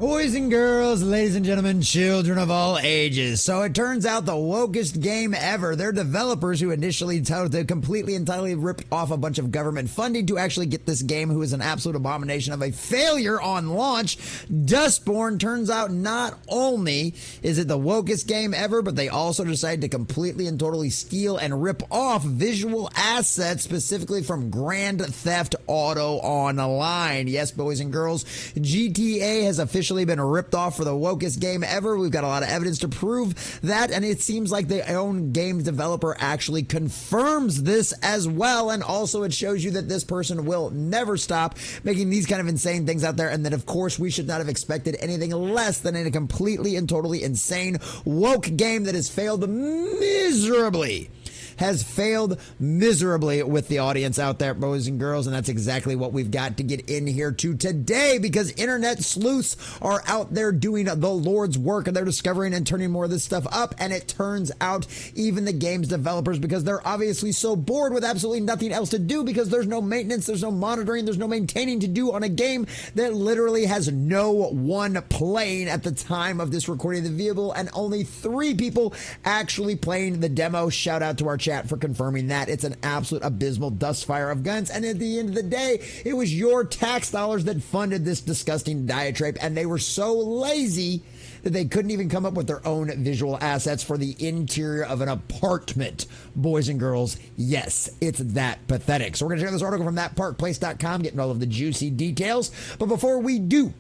Boys and girls, ladies and gentlemen, children of all ages. So it turns out the wokest game ever. They're developers who initially completely entirely ripped off a bunch of government funding to actually get this game, who is an absolute abomination of a failure on launch. Dustborn turns out not only is it the wokest game ever, but they also decided to completely and totally steal and rip off visual assets, specifically from Grand Theft Auto Online. Yes, boys and girls, GTA has officially been ripped off for the wokest game ever. We've got a lot of evidence to prove that, and it seems like the own game developer actually confirms this as well. And also it shows you that this person will never stop making these kind of insane things out there, and that of course we should not have expected anything less than a completely and totally insane woke game that has failed miserably. With the audience out there, boys and girls, and that's exactly what we've got to get in here to today, because internet sleuths are out there doing the Lord's work, and they're discovering and turning more of this stuff up. And it turns out even the game's developers, because they're obviously so bored with absolutely nothing else to do, because there's no maintenance, there's no monitoring, there's no maintaining to do on a game that literally has no one playing at the time of this recording of the vehicle, and only 3 people actually playing the demo. Shout out to our chat for confirming that. It's an absolute abysmal dust fire of guns, and at the end of the day, it was your tax dollars that funded this disgusting diatribe, and they were so lazy that they couldn't even come up with their own visual assets for the interior of an apartment. Boys and girls, yes, it's that pathetic. So we're going to share this article from thatparkplace.com, getting all of the juicy details. But before we do,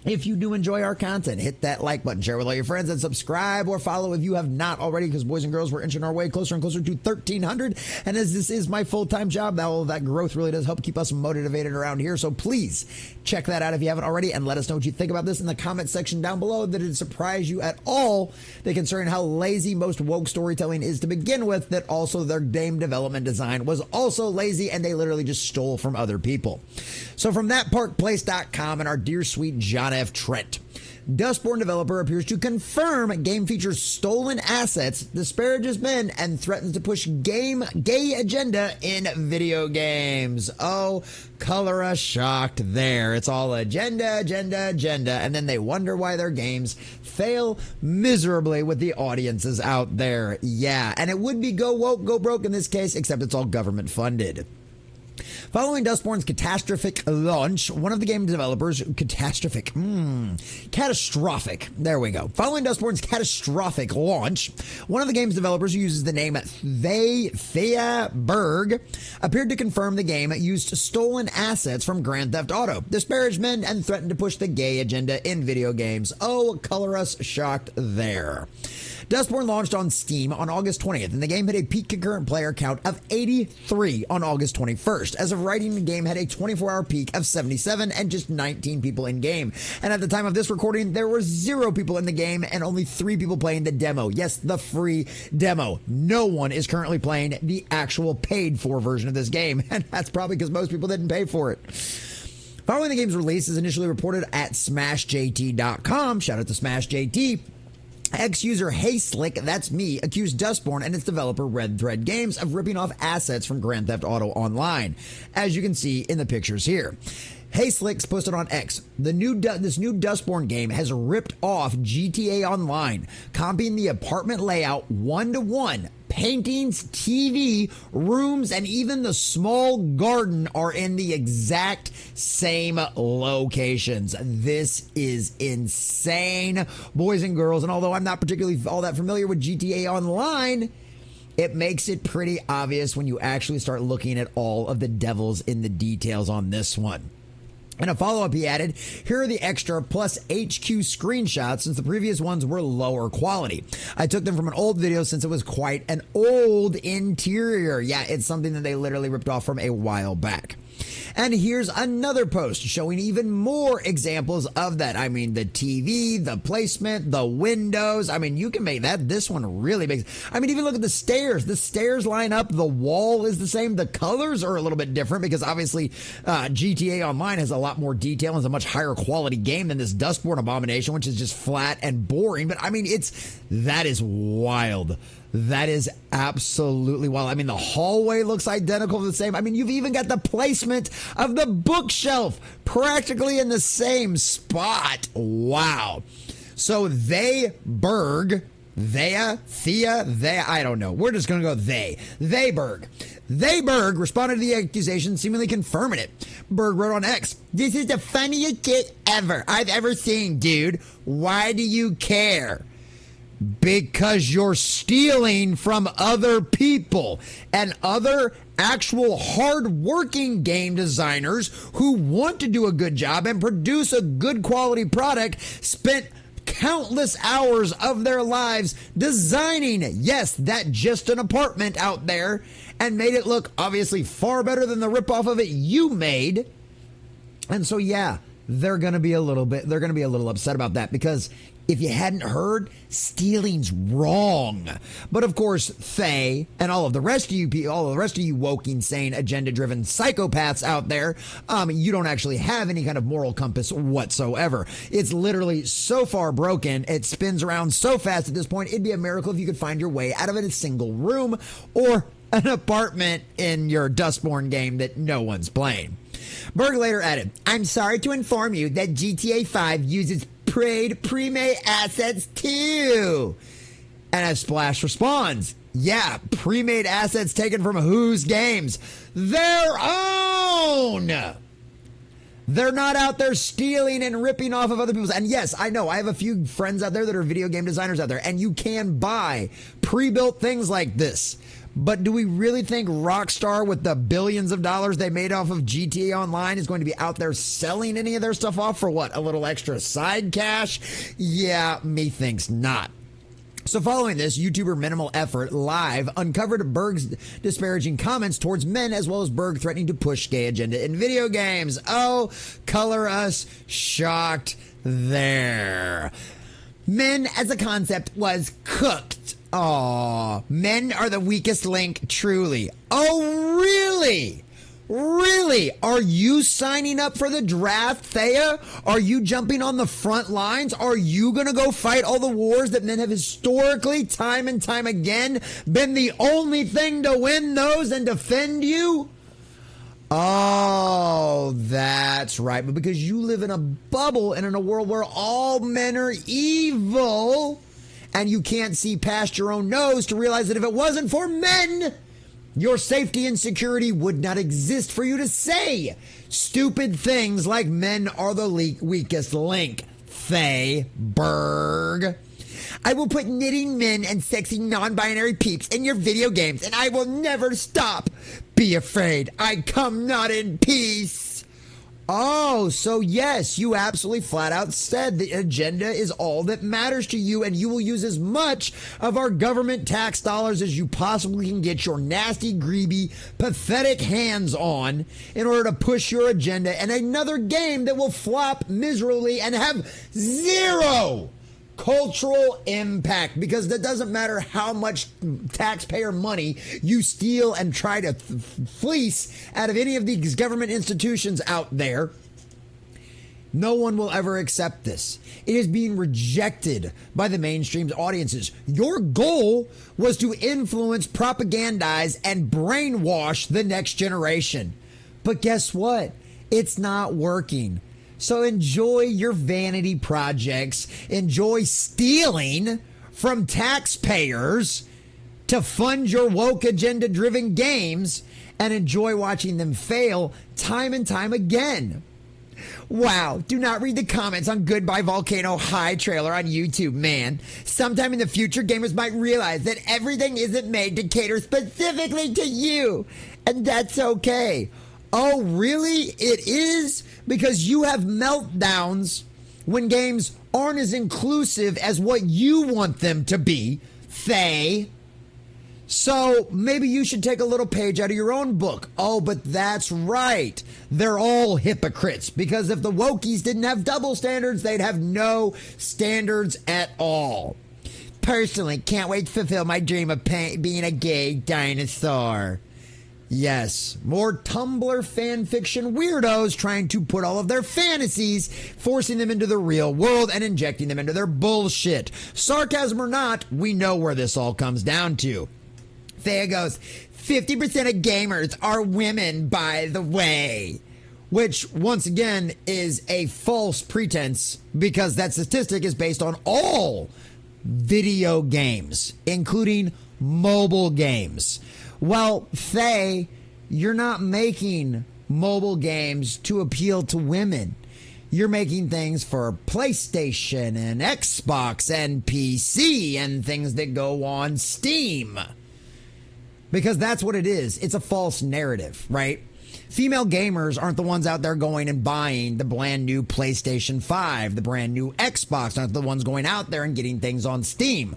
if you do enjoy our content, hit that like button, share with all your friends, and subscribe or follow if you have not already, because boys and girls, we're inching our way closer and closer to 1,300. And as this is my full-time job, all of that growth really does help keep us motivated around here. So please check that out if you haven't already, and let us know what you think about this in the comment section down below. Did it surprise you at all that, concerning how lazy most woke storytelling is to begin with, that also their game development design was also lazy, and they literally just stole from other people? So from thatparkplace.com and our dear sweet John F. Trent, Dustborn developer appears to confirm game features stolen assets, disparages men, and threatens to push gay agenda in video games. Oh, color us shocked there. It's all agenda, and then they wonder why their games fail miserably with the audiences out there. Yeah, and it would be go woke, go broke in this case, except it's all government funded. Following Dustborn's catastrophic launch, one of the game developers, catastrophic, there we go. Following Dustborn's catastrophic launch, one of the game's developers, who uses the name Thea Berg, appeared to confirm the game used stolen assets from Grand Theft Auto, disparaged men, and threatened to push the gay agenda in video games. Oh, color us shocked there. Dustborn launched on Steam on August 20th, and the game had a peak concurrent player count of 83 on August 21st. As of writing, the game had a 24-hour peak of 77 and just 19 people in game. And at the time of this recording, there were 0 people in the game and only 3 people playing the demo. Yes, the free demo. No one is currently playing the actual paid-for version of this game, and that's probably because most people didn't pay for it. Following the game's release, as initially reported at SmashJT.com, shout out to SmashJT, ex-user HeySlick, that's me, accused Dustborn and its developer Red Thread Games of ripping off assets from Grand Theft Auto Online, as you can see in the pictures here. HeySlick's posted on X, this new Dustborn game has ripped off GTA Online, copying the apartment layout one-to-one. Paintings, TV, rooms, and even the small garden are in the exact same locations. This is insane, boys and girls. And although I'm not particularly all that familiar with GTA Online, it makes it pretty obvious when you actually start looking at all of the devils in the details on this one. In a follow-up, he added, here are the extra plus HQ screenshots, since the previous ones were lower quality. I took them from an old video since it was quite an old interior. Yeah, it's something that they literally ripped off from a while back. And here's another post showing even more examples of that. I mean, the TV, the placement, the windows. I mean, you can make that. This one really makes. I mean, even look at the stairs. The stairs line up. The wall is the same. The colors are a little bit different because obviously GTA Online has a lot more detail and is a much higher quality game than this Dustborn abomination, which is just flat and boring. But I mean, that is wild. That is absolutely wild. I mean, the hallway looks identical to the same. I mean, you've even got the placement of the bookshelf practically in the same spot. Wow. So Thea, I don't know. We're just going to go they. Berg responded to the accusation, seemingly confirming it. Berg wrote on X, "This is the funniest shit I've ever seen, dude. Why do you care? Because you're stealing from other people and other actual hard-working game designers who want to do a good job and produce a good quality product, spent countless hours of their lives designing, yes, that just an apartment out there, and made it look obviously far better than the ripoff of it you made." And so, yeah, they're going to be a little upset about that, because if you hadn't heard, stealing's wrong. But of course, Faye and all the rest of you woke, insane, agenda-driven psychopaths out there, you don't actually have any kind of moral compass whatsoever. It's literally so far broken, it spins around so fast at this point, it'd be a miracle if you could find your way out of it in a single room or an apartment in your Dustborn game that no one's playing. Berg later added, "I'm sorry to inform you that GTA 5 uses pre-made assets too." And as Splash responds, "Yeah, pre-made assets taken from whose games? Their own! They're not out there stealing and ripping off of other people's." And yes, I know, I have a few friends out there that are video game designers out there, and you can buy pre-built things like this. But do we really think Rockstar, with the billions of dollars they made off of GTA Online, is going to be out there selling any of their stuff off for what? A little extra side cash? Yeah, methinks not. So following this, YouTuber Minimal Effort Live uncovered Berg's disparaging comments towards men, as well as Berg threatening to push gay agenda in video games. Oh, color us shocked there. Men as a concept was cooked. Aw, men are the weakest link, truly. Oh, really? Really? Are you signing up for the draft, Thea? Are you jumping on the front lines? Are you going to go fight all the wars that men have historically, time and time again, been the only thing to win those and defend you? Oh, that's right. But because you live in a bubble and in a world where all men are evil, and you can't see past your own nose to realize that if it wasn't for men, your safety and security would not exist for you to say stupid things like men are the weakest link. Faye Berg. "I will put knitting men and sexy non-binary peeps in your video games, and I will never stop. Be afraid. I come not in peace." Oh, so yes, you absolutely flat out said the agenda is all that matters to you, and you will use as much of our government tax dollars as you possibly can get your nasty, greedy, pathetic hands on in order to push your agenda and another game that will flop miserably and have zero cultural impact, because that doesn't matter how much taxpayer money you steal and try to fleece out of any of these government institutions out there. No one will ever accept this. It is being rejected by the mainstream audiences. Your goal was to influence, propagandize, and brainwash the next generation. But guess what? It's not working. So enjoy your vanity projects, enjoy stealing from taxpayers to fund your woke agenda-driven games, and enjoy watching them fail time and time again. Wow, do not read the comments on Goodbye Volcano High trailer on YouTube, man. Sometime in the future, gamers might realize that everything isn't made to cater specifically to you, and that's okay. Oh, really? It is? Because you have meltdowns when games aren't as inclusive as what you want them to be, Faye. So maybe you should take a little page out of your own book. Oh, but that's right. They're all hypocrites, because if the wokies didn't have double standards, they'd have no standards at all. Personally, can't wait to fulfill my dream of being a gay dinosaur. Yes, more Tumblr fan fiction weirdos trying to put all of their fantasies, forcing them into the real world and injecting them into their bullshit. Sarcasm or not, we know where this all comes down to. Thea goes, 50% of gamers are women, by the way. Which, once again, is a false pretense because that statistic is based on all video games, including mobile games. Well, Faye, you're not making mobile games to appeal to women. You're making things for PlayStation and Xbox and PC and things that go on Steam. Because that's what it is. It's a false narrative, right? Female gamers aren't the ones out there going and buying the brand new PlayStation 5, the brand new Xbox, aren't the ones going out there and getting things on Steam.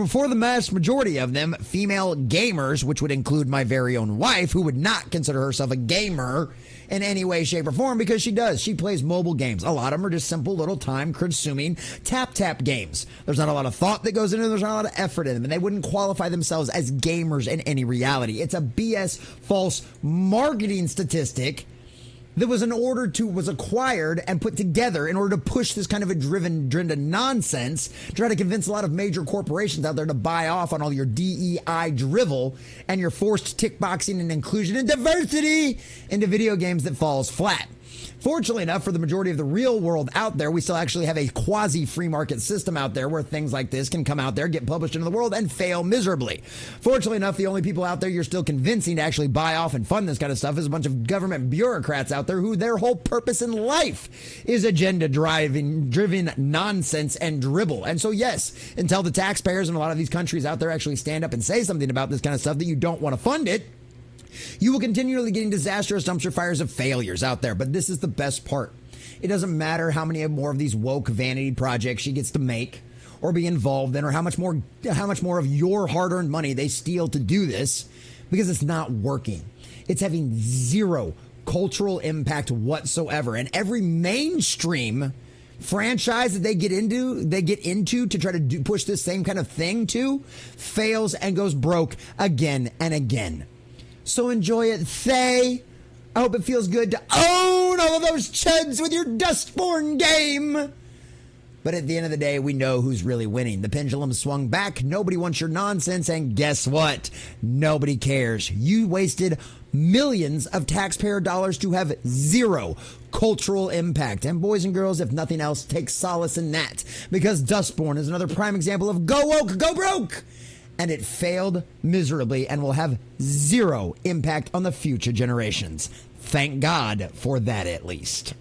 For the vast majority of them, female gamers, which would include my very own wife, who would not consider herself a gamer in any way, shape, or form, because she does. She plays mobile games. A lot of them are just simple little time-consuming tap-tap games. There's not a lot of thought that goes into them. There's not a lot of effort in them, and they wouldn't qualify themselves as gamers in any reality. It's a BS false marketing statistic that was acquired and put together in order to push this kind of a driven nonsense, try to convince a lot of major corporations out there to buy off on all your DEI drivel and your forced tick boxing and inclusion and diversity into video games that falls flat. Fortunately enough, for the majority of the real world out there, we still actually have a quasi-free market system out there where things like this can come out there, get published into the world, and fail miserably. Fortunately enough, the only people out there you're still convincing to actually buy off and fund this kind of stuff is a bunch of government bureaucrats out there who their whole purpose in life is agenda-driven nonsense and dribble. And so, yes, until the taxpayers in a lot of these countries out there actually stand up and say something about this kind of stuff that you don't want to fund it, you will continually getting disastrous dumpster fires of failures out there. But this is the best part. It doesn't matter how many more of these woke vanity projects she gets to make or be involved in, or how much more of your hard-earned money they steal to do this, because it's not working. It's having zero cultural impact whatsoever. And every mainstream franchise that they get into to try to push this same kind of thing to fails and goes broke again and again. So enjoy it, Faye. I hope it feels good to own all of those chuds with your Dustborn game. But at the end of the day, we know who's really winning. The pendulum swung back. Nobody wants your nonsense. And guess what? Nobody cares. You wasted millions of taxpayer dollars to have zero cultural impact. And boys and girls, if nothing else, take solace in that. Because Dustborn is another prime example of go woke, go broke. And it failed miserably and will have zero impact on the future generations. Thank God for that, at least.